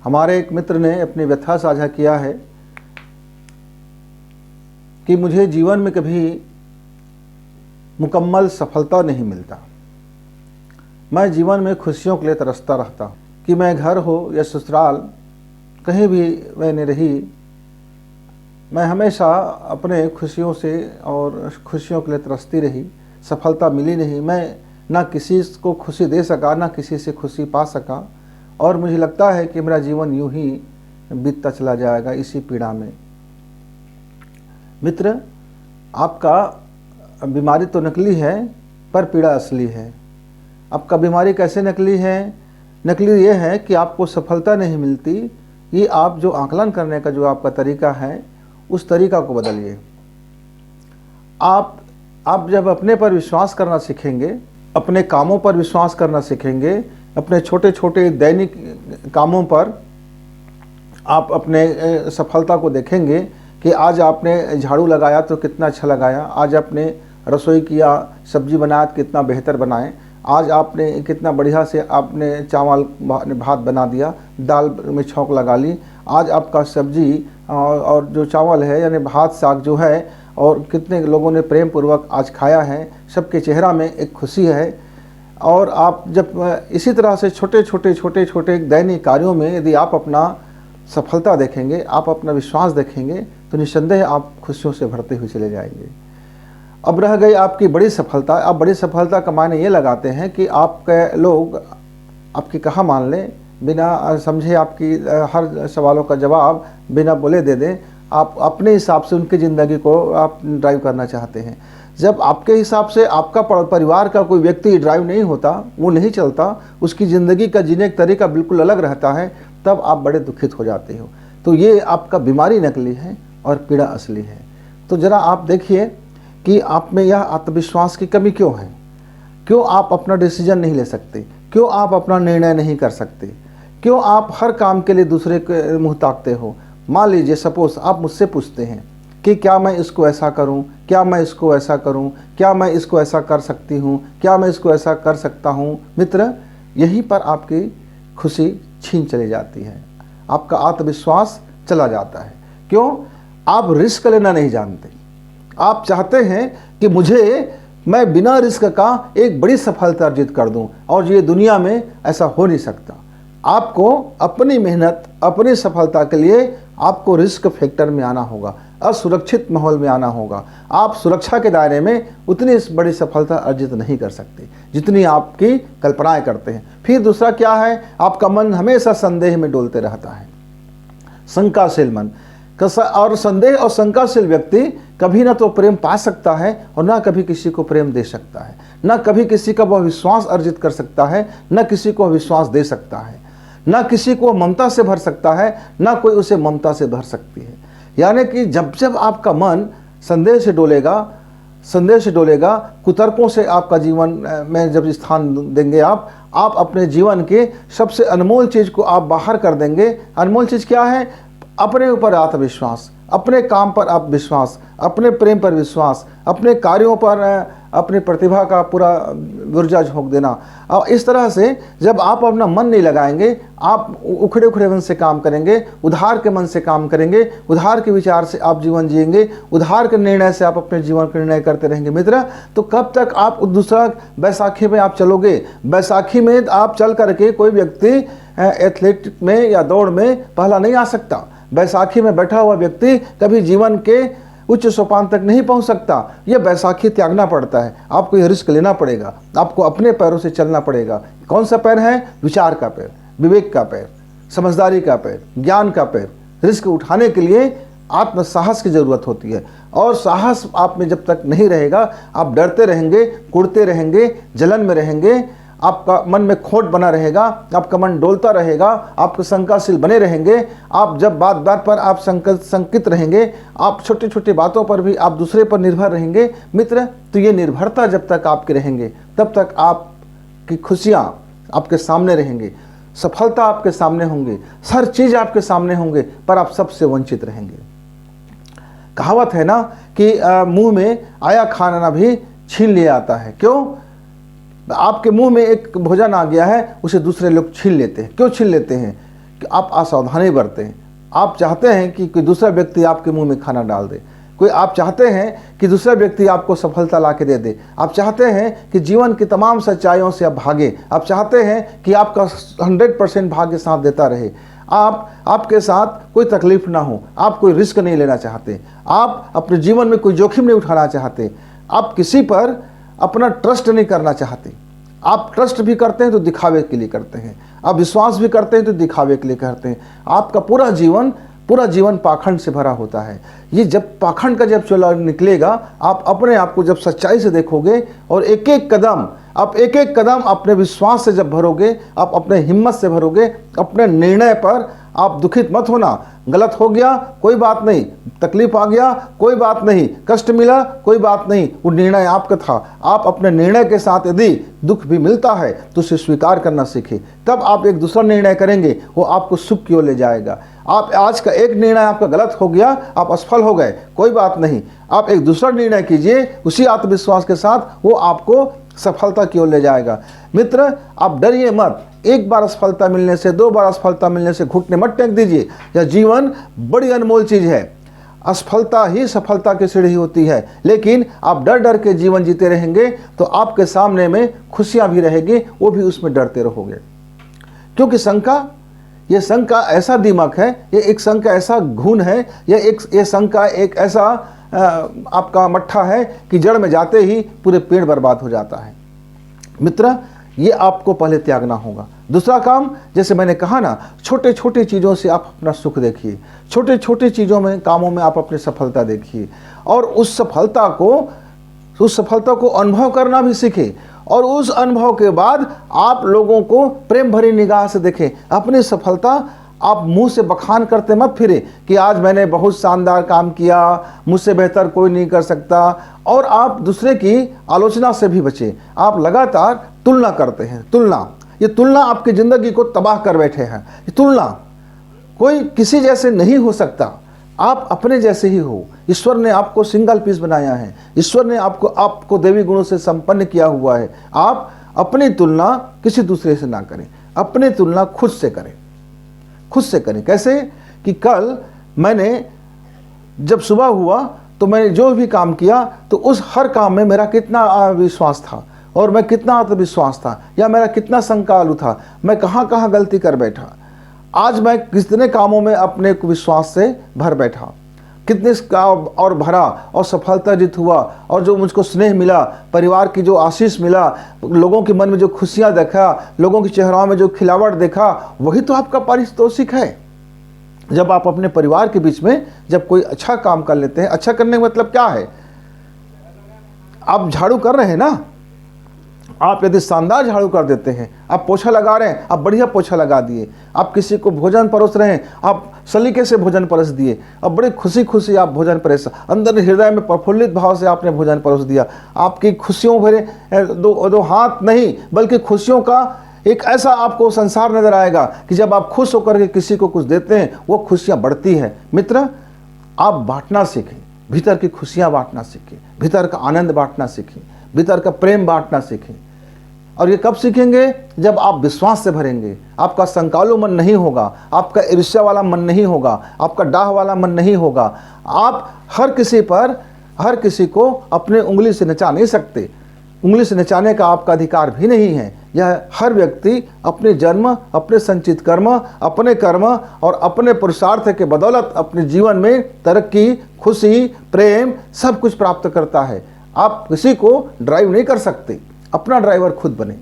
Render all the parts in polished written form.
हमारे एक मित्र ने अपनी व्यथा साझा किया है कि मुझे जीवन में कभी मुकम्मल सफलता नहीं मिलता। मैं जीवन में खुशियों के लिए तरसता रहता हूँ कि मैं घर हो या ससुराल कहीं भी मैंने रही, मैं हमेशा अपने खुशियों से और खुशियों के लिए तरसती रही। सफलता मिली नहीं, मैं ना किसी को खुशी दे सका, ना किसी से खुशी पा सका, और मुझे लगता है कि मेरा जीवन यूं ही बीतता चला जाएगा इसी पीड़ा में। मित्र, आपका बीमारी तो नकली है पर पीड़ा असली है। आपका बीमारी कैसे नकली है? नकली ये है कि आपको सफलता नहीं मिलती। ये आप जो आकलन करने का जो आपका तरीका है, उस तरीका को बदलिए। आप जब अपने पर विश्वास करना सीखेंगे, अपने कामों पर विश्वास करना सीखेंगे, अपने छोटे छोटे दैनिक कामों पर आप अपने सफलता को देखेंगे कि आज आपने झाड़ू लगाया तो कितना अच्छा लगाया, आज आपने रसोई किया, सब्जी बनाया तो कितना बेहतर बनाए, आज आपने कितना बढ़िया से आपने चावल भात बना दिया, दाल में छौंक लगा ली, आज आपका सब्जी और जो चावल है यानी भात साग जो है, और कितने लोगों ने प्रेम पूर्वक आज खाया है, सबके चेहरा में एक खुशी है। और आप जब इसी तरह से छोटे छोटे दैनिक कार्यों में यदि आप अपना सफलता देखेंगे, आप अपना विश्वास देखेंगे, तो निस्संदेह आप खुशियों से भरते हुए चले जाएंगे। अब रह गई आपकी बड़ी सफलता। आप बड़ी सफलता का मायने ये लगाते हैं कि आपके लोग आपकी कहा मान लें, बिना समझे आपकी हर सवालों का जवाब बिना बोले दे दें। आप अपने हिसाब से उनकी ज़िंदगी को आप ड्राइव करना चाहते हैं। जब आपके हिसाब से आपका परिवार का कोई व्यक्ति ड्राइव नहीं होता, वो नहीं चलता, उसकी ज़िंदगी का जीने का तरीका बिल्कुल अलग रहता है, तब आप बड़े दुखित हो जाते हो। तो ये आपका बीमारी नकली है और पीड़ा असली है। तो ज़रा आप देखिए कि आप में यह आत्मविश्वास की कमी क्यों है? क्यों आप अपना डिसीजन नहीं ले सकते? क्यों आप अपना निर्णय नहीं कर सकते? क्यों आप हर काम के लिए दूसरे के मुँह ताकते हो? मान लीजिए सपोज आप मुझसे पूछते हैं कि क्या मैं इसको ऐसा करूं, क्या मैं इसको ऐसा करूं, क्या मैं इसको ऐसा कर सकती हूं, क्या मैं इसको ऐसा कर सकता हूं। मित्र, यहीं पर आपकी खुशी छीन चली जाती है, आपका आत्मविश्वास चला जाता है। क्यों? आप रिस्क लेना नहीं जानते। आप चाहते हैं कि मैं बिना रिस्क का एक बड़ी सफलता अर्जित कर दूं, और ये दुनिया में ऐसा हो नहीं सकता। आपको अपनी मेहनत, अपनी सफलता के लिए आपको रिस्क फैक्टर में आना होगा, असुरक्षित माहौल में आना होगा। आप सुरक्षा के दायरे में उतनी बड़ी सफलता अर्जित नहीं कर सकते जितनी आपकी कल्पनाएं करते हैं। फिर दूसरा क्या है? आपका मन हमेशा संदेह में डोलते रहता है, शंकाशील मन। और संदेह और शंकाशील व्यक्ति कभी ना तो प्रेम पा सकता है और ना कभी किसी को प्रेम दे सकता है, ना कभी किसी का वह विश्वास अर्जित कर सकता है, ना किसी को विश्वास दे सकता है, ना किसी को ममता से भर सकता है, ना कोई उसे ममता से भर सकती है। यानी कि जब जब आपका मन संदेह से डोलेगा, कुतर्कों से आपका जीवन में जब स्थान देंगे, आप अपने जीवन के सबसे अनमोल चीज़ को आप बाहर कर देंगे। अनमोल चीज़ क्या है? अपने ऊपर आत्मविश्वास, अपने काम पर आप विश्वास, अपने प्रेम पर विश्वास, अपने कार्यों पर अपनी प्रतिभा का पूरा ऊर्जा झोंक देना। और इस तरह से जब आप अपना मन नहीं लगाएंगे, आप उखड़े मन से काम करेंगे, उधार के मन से काम करेंगे, उधार के विचार से आप जीवन जिएंगे, उधार के निर्णय से आप अपने जीवन का निर्णय करते रहेंगे। मित्र, तो कब तक आप दूसरा बैसाखी में आप चलोगे? बैसाखी में आप चल करके कोई व्यक्ति एथलेटिक में या दौड़ में पहला नहीं आ सकता। बैसाखी में बैठा हुआ व्यक्ति कभी जीवन के उच्च सोपान तक नहीं पहुंच सकता। यह बैसाखी त्यागना पड़ता है। आपको यह रिस्क लेना पड़ेगा, आपको अपने पैरों से चलना पड़ेगा। कौन सा पैर है? विचार का पैर, विवेक का पैर, समझदारी का पैर, ज्ञान का पैर। रिस्क उठाने के लिए आत्म साहस की जरूरत होती है, और साहस आप में जब तक नहीं रहेगा, आप डरते रहेंगे, कुड़ते रहेंगे, जलन में रहेंगे, आपका मन में खोट बना रहेगा, आपका मन डोलता रहेगा, आप शंकाशील बने रहेंगे। आप जब बात बात पर आप संकित रहेंगे, आप छोटी छोटी बातों पर भी आप दूसरे पर निर्भर रहेंगे। मित्र, तो ये निर्भरता जब तक आपके रहेंगे, तब तक आपकी खुशियाँ आपके सामने रहेंगे, सफलता आपके सामने होंगे, हर चीज़ आपके सामने होंगे, पर आप सबसे वंचित रहेंगे। कहावत है ना कि मुंह में आया खाना भी छीन लिया आता है। क्यों? आपके मुंह में एक भोजन आ गया है, उसे दूसरे लोग छीन लेते हैं। क्यों छीन लेते हैं? कि आप असावधानी बरतें। आप चाहते हैं कि कोई दूसरा व्यक्ति आपके मुंह में खाना डाल दे, आप चाहते हैं कि दूसरा व्यक्ति आपको सफलता ला के दे दे, आप चाहते हैं कि जीवन की तमाम सच्चाइयों से आप भागें, आप चाहते हैं कि आपका 100% भाग्य साथ देता रहे, आपके साथ कोई तकलीफ ना हो, आप कोई रिस्क नहीं लेना चाहते, आप अपने जीवन में कोई जोखिम नहीं उठाना चाहते, आप किसी पर अपना ट्रस्ट नहीं करना चाहते। आप ट्रस्ट भी करते हैं तो दिखावे के लिए करते हैं, आप विश्वास भी करते हैं तो दिखावे के लिए करते हैं। आपका पूरा जीवन पाखंड से भरा होता है। ये जब पाखंड का जब चला निकलेगा, आप अपने आप को जब सच्चाई से देखोगे और एक एक कदम अपने विश्वास से जब भरोगे, आप अपने हिम्मत से भरोगे, अपने निर्णय पर आप दुखित मत होना। गलत हो गया कोई बात नहीं, तकलीफ आ गया कोई बात नहीं, कष्ट मिला कोई बात नहीं, वो निर्णय आपका था। आप अपने निर्णय के साथ यदि दुख भी मिलता है तो उसे स्वीकार करना सीखें, तब आप एक दूसरा निर्णय करेंगे, वो आपको सुख की ओर ले जाएगा। आप आज का एक निर्णय आपका गलत हो गया, आप असफल हो गए, कोई बात नहीं, आप एक दूसरा निर्णय कीजिए उसी आत्मविश्वास के साथ, वो आपको सफलता की ओर ले जाएगा। मित्र, आप डरिए मत। एक बार असफलता मिलने से, 2 बार असफलता मिलने से घुटने मत टेक दीजिए। यह जीवन बड़ी अनमोल चीज़ है। असफलता ही सफलता की सीढ़ी होती है, लेकिन आप डर डर के जीवन जीते रहेंगे तो आपके सामने में खुशियां भी रहेगी, वो भी उसमें डरते रहोगे। क्योंकि ये शंका ऐसा दिमाग है, ये एक शंका ऐसा घून है, ये शंका एक ऐसा आपका मट्ठा है कि जड़ में जाते ही पूरे पेड़ बर्बाद हो जाता है। मित्र, ये आपको पहले त्यागना होगा। दूसरा काम, जैसे मैंने कहा ना, छोटे छोटे चीज़ों से आप अपना सुख देखिए, छोटे छोटे चीज़ों में, कामों में आप अपनी सफलता देखिए, और उस सफलता को अनुभव करना भी सीखें, और उस अनुभव के बाद आप लोगों को प्रेम भरी निगाह से देखें। अपनी सफलता आप मुंह से बखान करते मत फिरे कि आज मैंने बहुत शानदार काम किया, मुझसे बेहतर कोई नहीं कर सकता, और आप दूसरे की आलोचना से भी बचें। आप लगातार तुलना करते हैं, ये तुलना आपकी ज़िंदगी को तबाह कर बैठे हैं। ये तुलना, कोई किसी जैसे नहीं हो सकता, आप अपने जैसे ही हो। ईश्वर ने आपको सिंगल पीस बनाया है, ईश्वर ने आपको देवी गुणों से संपन्न किया हुआ है। आप अपनी तुलना किसी दूसरे से ना करें, अपनी तुलना खुद से करें। कैसे कि कल मैंने जब सुबह हुआ तो मैंने जो भी काम किया तो उस हर काम में मेरा कितना विश्वास था, और मैं कितना आत्मविश्वास था, या मेरा कितना संकालु था, मैं कहाँ कहाँ गलती कर बैठा। आज मैं कितने कामों में अपने विश्वास से भर बैठा, कितने और भरा, और सफलता जित हुआ, और जो मुझको स्नेह मिला, परिवार की जो आशीष मिला, लोगों के मन में जो खुशियाँ देखा, लोगों के चेहरों में जो खिलावट देखा, वही तो आपका पारितोषिक है। जब आप अपने परिवार के बीच में जब कोई अच्छा काम कर लेते हैं, अच्छा करने का मतलब क्या है, आप झाड़ू कर रहे हैं ना, आप यदि शानदार झाड़ू कर देते हैं, आप पोछा लगा रहे हैं, आप बढ़िया पोछा लगा दिए, आप किसी को भोजन परोस रहे हैं, आप सलीके से भोजन परोस दिए, अब बड़ी खुशी आप भोजन परोस, अंदर हृदय में प्रफुल्लित भाव से आपने भोजन परोस दिया। आपकी खुशियों भरे दो हाथ नहीं, बल्कि खुशियों का एक ऐसा आपको संसार नजर आएगा कि जब आप खुश होकर के किसी को कुछ देते हैं, वो खुशियाँ बढ़ती है। मित्र, आप बांटना सीखें, भीतर की खुशियाँ बांटना सीखें, भीतर का आनंद बांटना सीखें, भीतर का प्रेम बांटना सीखें। और ये कब सीखेंगे? जब आप विश्वास से भरेंगे। आपका संकालु मन नहीं होगा, आपका ईर्ष्या वाला मन नहीं होगा, आपका डाह वाला मन नहीं होगा। आप हर किसी को अपने उंगली से नचा नहीं सकते, उंगली से नचाने का आपका अधिकार भी नहीं है। यह हर व्यक्ति अपने जन्म, अपने संचित कर्म, अपने कर्म और अपने पुरुषार्थ के बदौलत अपने जीवन में तरक्की, खुशी, प्रेम सब कुछ प्राप्त करता है। आप किसी को ड्राइव नहीं कर सकते, अपना ड्राइवर खुद बने।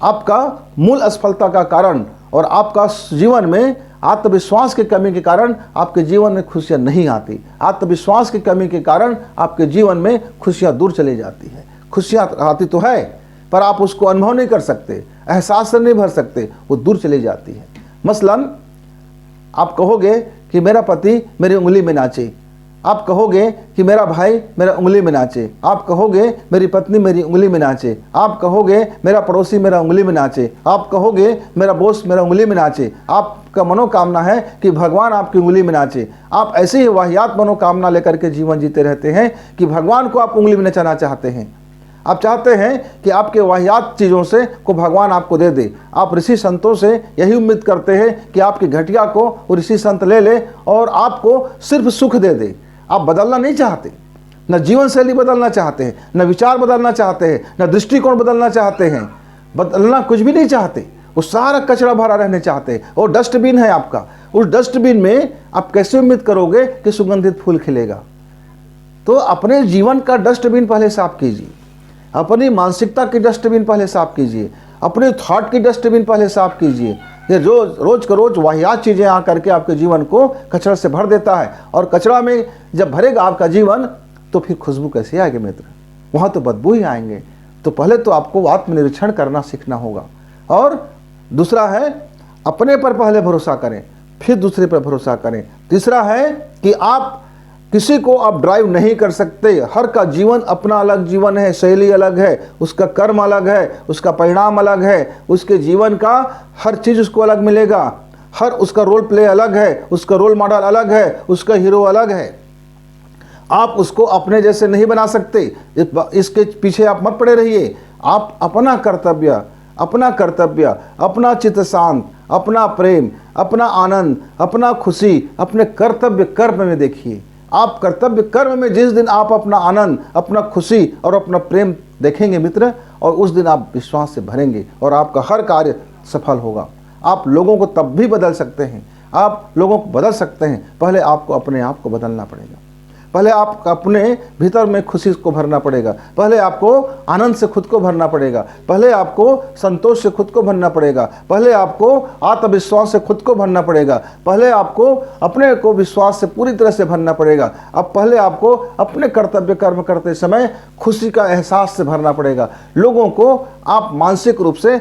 आपका मूल असफलता का कारण और आपका जीवन में आत्मविश्वास की कमी के कारण आपके जीवन में खुशियां नहीं आती। आत्मविश्वास की कमी के कारण आपके जीवन में खुशियां दूर चली जाती है। खुशियां आती तो है, पर आप उसको अनुभव नहीं कर सकते, एहसास से नहीं भर सकते, वो दूर चली जाती है। मसलन आप कहोगे कि मेरा पति मेरी उंगली में नाचे, आप कहोगे कि मेरा भाई मेरा उंगली में नाचे, आप कहोगे मेरी पत्नी मेरी उंगली में नाचे, आप कहोगे मेरा पड़ोसी मेरा उंगली में नाचे, आप कहोगे मेरा बॉस मेरा उंगली में नाचे। आपका मनोकामना है कि भगवान आपकी उंगली में नाचे। आप ऐसी ही वाहियात मनोकामना लेकर के जीवन जीते रहते हैं कि भगवान को आप उंगली में नचाना चाहते हैं। आप चाहते हैं कि आपके वाहियात चीज़ों से को भगवान आपको दे दे। आप ऋषि संतों से यही उम्मीद करते हैं कि आपकी घटिया को वो ऋषि संत ले ले और आपको सिर्फ सुख दे दे। आप बदलना नहीं चाहते, न जीवन शैली बदलना चाहते हैं, न विचार बदलना चाहते हैं, न दृष्टिकोण बदलना चाहते हैं, बदलना कुछ भी नहीं चाहते। वो सारा कचरा भरा रहने चाहते हैं। और डस्टबिन है आपका, उस डस्टबिन में आप कैसे उम्मीद करोगे कि सुगंधित फूल खिलेगा? तो अपने जीवन का डस्टबिन पहले साफ कीजिए, अपनी मानसिकता की डस्टबिन पहले साफ कीजिए, अपने थॉट की डस्टबिन पहले साफ कीजिए। ये रोज का रोज वाहियात चीज़ें आ करके आपके जीवन को कचरा से भर देता है। और कचरा में जब भरेगा आपका जीवन तो फिर खुशबू कैसे आएगी मित्र? वहाँ तो बदबू ही आएंगे। तो पहले तो आपको आत्मनिरीक्षण करना सीखना होगा। और दूसरा है अपने पर पहले भरोसा करें, फिर दूसरे पर भरोसा करें। तीसरा है कि आप किसी को आप ड्राइव नहीं कर सकते। हर का जीवन अपना अलग जीवन है, शैली अलग है, उसका कर्म अलग है, उसका परिणाम अलग है, उसके जीवन का हर चीज़ उसको अलग मिलेगा। हर उसका रोल प्ले अलग है, उसका रोल मॉडल अलग है, उसका हीरो अलग है। आप उसको अपने जैसे नहीं बना सकते। इसके पीछे आप मत पड़े रहिए। आप अपना कर्तव्य, अपना चित्त शांत, अपना प्रेम, अपना आनंद, अपना खुशी अपने कर्तव्य कर्म में देखिए। आप कर्तव्य कर्म में जिस दिन आप अपना आनंद, अपना खुशी और अपना प्रेम देखेंगे मित्र, और उस दिन आप विश्वास से भरेंगे और आपका हर कार्य सफल होगा। आप लोगों को तब भी बदल सकते हैं, आप लोगों को बदल सकते हैं। पहले आपको अपने आप को बदलना पड़ेगा। पहले आप अपने भीतर में खुशी को भरना पड़ेगा। पहले आपको आनंद से खुद को भरना पड़ेगा। पहले आपको संतोष से खुद को भरना पड़ेगा। पहले आपको आत्मविश्वास से खुद को भरना पड़ेगा। पहले आपको अपने को विश्वास से पूरी तरह से भरना पड़ेगा। अब पहले आपको अपने कर्तव्य कर्म करते समय खुशी का एहसास से भरना पड़ेगा। लोगों को आप मानसिक रूप से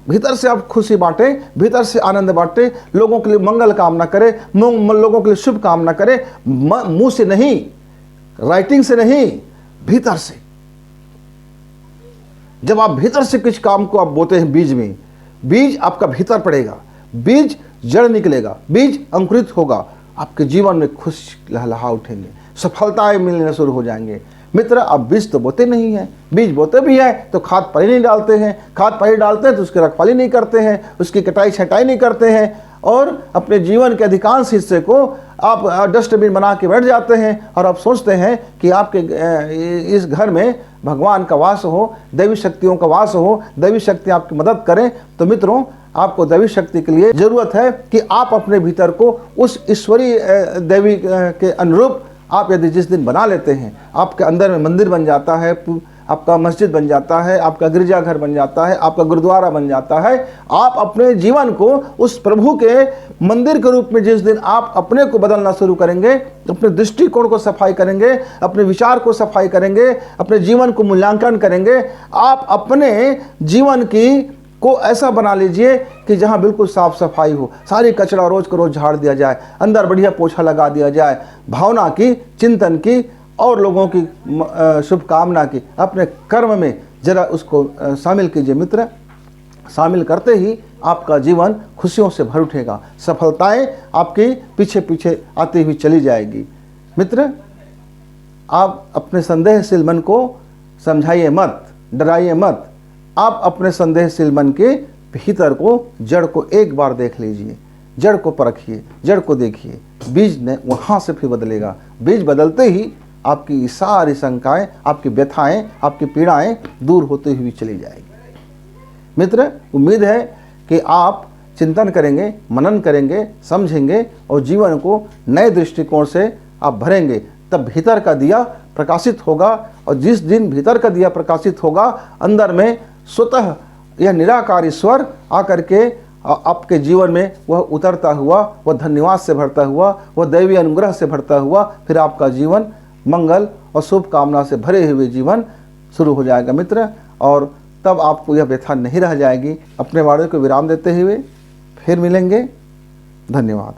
भीतर से आप खुशी बांटें, भीतर से आनंद बांटें, लोगों के लिए मंगल कामना करें, लोगों के लिए शुभ कामना करें। मुंह से नहीं, राइटिंग से नहीं, भीतर से। जब आप भीतर से कुछ काम को आप बोते हैं बीज में, बीज आपका भीतर पड़ेगा, बीज जड़ निकलेगा, बीज अंकुरित होगा, आपके जीवन में खुश लहलहा उठेंगे, सफलताएं मिलने शुरू हो जाएंगे। मित्र, अब बीज तो बोते नहीं हैं। बीज बोते भी हैं तो खाद पानी नहीं डालते हैं, खाद पानी डालते हैं तो उसकी रखवाली नहीं करते हैं, उसकी कटाई छटाई नहीं करते हैं, और अपने जीवन के अधिकांश हिस्से को आप डस्टबिन बना के बैठ जाते हैं। और आप सोचते हैं कि आपके इस घर में भगवान का वास हो, दैवी शक्तियों का वास हो, दैवी शक्ति आपकी मदद करें। तो मित्रों, आपको दैवी शक्ति के लिए ज़रूरत है कि आप अपने भीतर को उस ईश्वरीय दैवी के अनुरूप आप यदि जिस दिन बना लेते हैं, आपके अंदर में मंदिर बन जाता है, आपका मस्जिद बन जाता है, आपका गिरजाघर बन जाता है, आपका गुरुद्वारा बन जाता है। आप अपने जीवन को उस प्रभु के मंदिर के रूप में जिस दिन आप अपने को बदलना शुरू करेंगे, अपने दृष्टिकोण को सफाई करेंगे, अपने विचार को सफाई करेंगे, अपने जीवन को मूल्यांकन करेंगे, आप अपने जीवन की को ऐसा बना लीजिए कि जहाँ बिल्कुल साफ सफाई हो, सारी कचरा रोज को रोज झाड़ दिया जाए, अंदर बढ़िया पोछा लगा दिया जाए, भावना की, चिंतन की और लोगों की शुभकामना की अपने कर्म में जरा उसको शामिल कीजिए मित्र। शामिल करते ही आपका जीवन खुशियों से भर उठेगा, सफलताएं आपकी पीछे पीछे आती हुई चली जाएगी। मित्र, आप अपने संदेहशील मन को समझाइए मत, डराइए मत। आप अपने संदेहशील मन के भीतर को, जड़ को एक बार देख लीजिए, जड़ को परखिए, जड़ को देखिए। बीज ने वहाँ से फिर बदलेगा। बीज बदलते ही आपकी सारी शंकाएं, आपकी व्यथाएं, आपकी पीड़ाएं दूर होती हुई चली जाएगी। मित्र, उम्मीद है कि आप चिंतन करेंगे, मनन करेंगे, समझेंगे और जीवन को नए दृष्टिकोण से आप भरेंगे। तब भीतर का दिया प्रकाशित होगा, और जिस दिन भीतर का दिया प्रकाशित होगा, अंदर में स्वतः यह निराकार ईश्वर आकर के आपके जीवन में वह उतरता हुआ, वह धन्यवाद से भरता हुआ, वह दैवी अनुग्रह से भरता हुआ, फिर आपका जीवन मंगल और शुभ कामना से भरे हुए जीवन शुरू हो जाएगा मित्र। और तब आपको यह व्यथा नहीं रह जाएगी। अपने वादे को विराम देते हुए फिर मिलेंगे। धन्यवाद।